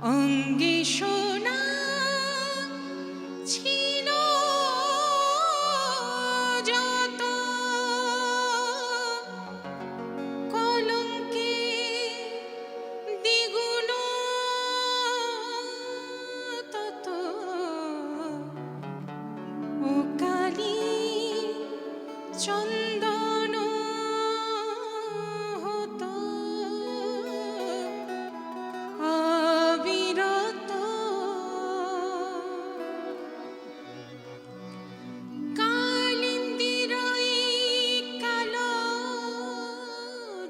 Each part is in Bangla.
অঙ্গে সোনা ছিল যত, কলঙ্কে দ্বিগুণ তত। ও কালী চন্দন হতো অবিরত, কালিন্দীর ওই কালো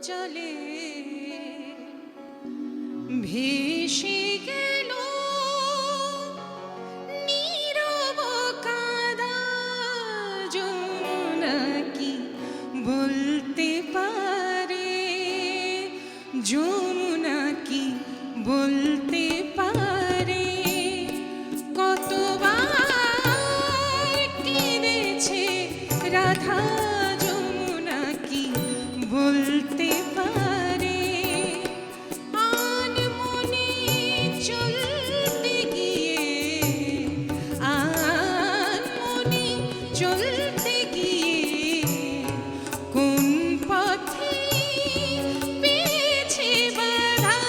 জলে ভেসে গেল নীরব কাঁদা যমুনা কি বলতে পারে, যমুনা কি বলতে পারে কতবার কেঁদেছে রাধা, যমুনা কি বলতে পারে। আনমনে চলতে গিয়ে, আনমনে চলতে গিয়ে কোন পথে পেয়েছে বাধা,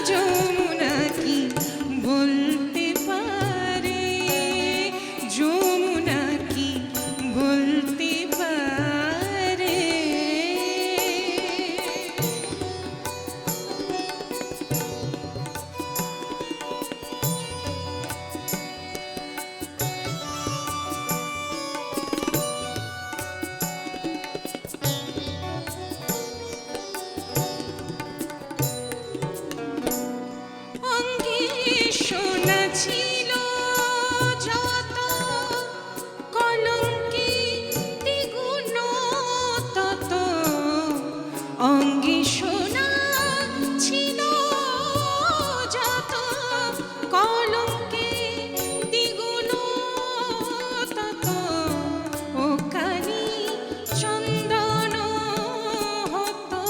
যমুনা কি বলতে পারে, যমুনা কি বলতে পারে। অঙ্গে সোনা ছিল যত, কলঙ্কে দ্বিগুণ তত। অঙ্গে সোনা ছিল যত, কলঙ্কে দ্বিগুণ তত। ও কালী চন্দন হতো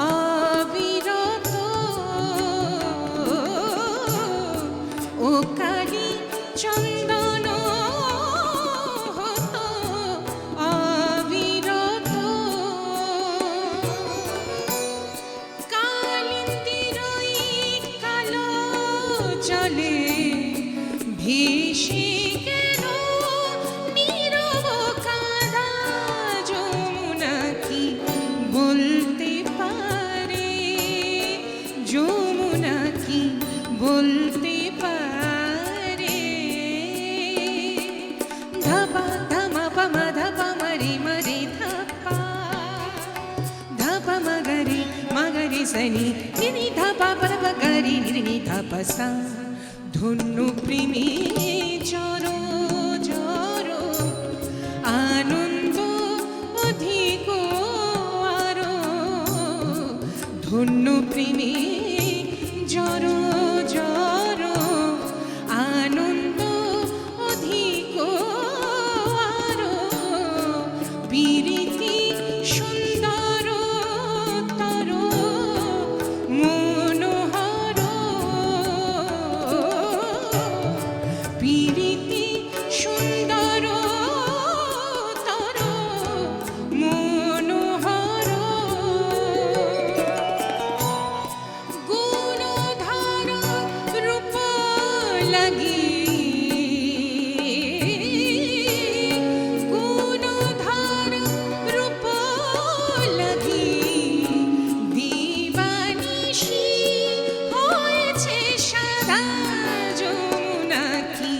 অবিরত, ও কালী চন্দন হতো অবিরত। কালিন্দীর ওই কালো জলে ভেসে গেল নীরব কাঁদা, যমুনা কি বলতে পারে, যমুনা কি বলতে পারে। ধাপা ধামা পামা ধাপা মারি মারি ধাপা, ধাপা মাগারি মাগারি সনি নিনি ধাপা পরবা গারি নিনি ধাপা সা। ধন্য প্রেমী জর জর আনন্দ অধিক আরো, ধন্য প্রেমী জর জর আনন্দ অধিক আরো। প্রীতি সুন্দর তর মনোহর, প্রীতি সুন্দর তর মনোহর। গুণধর রূপ লাগি, গুণধর রূপ লাগি দিবানিশি হয়েছে সাদা, যমুনা কি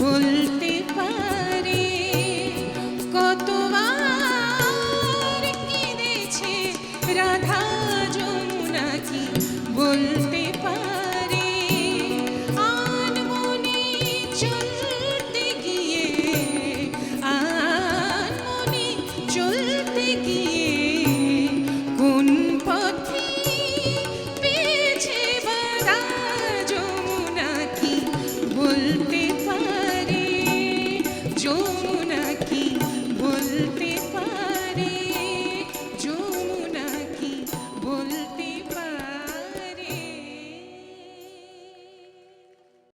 বলতে পারে কতবার কেঁদেছে রাধা, যমুনা কি বলতে পারে। আনমনে চলতে গিয়ে আনমনে চলতে গিয়ে কোন পথে পেয়েছে বাধা যমুনা কি বলতে পারে যমুনা কি বলতে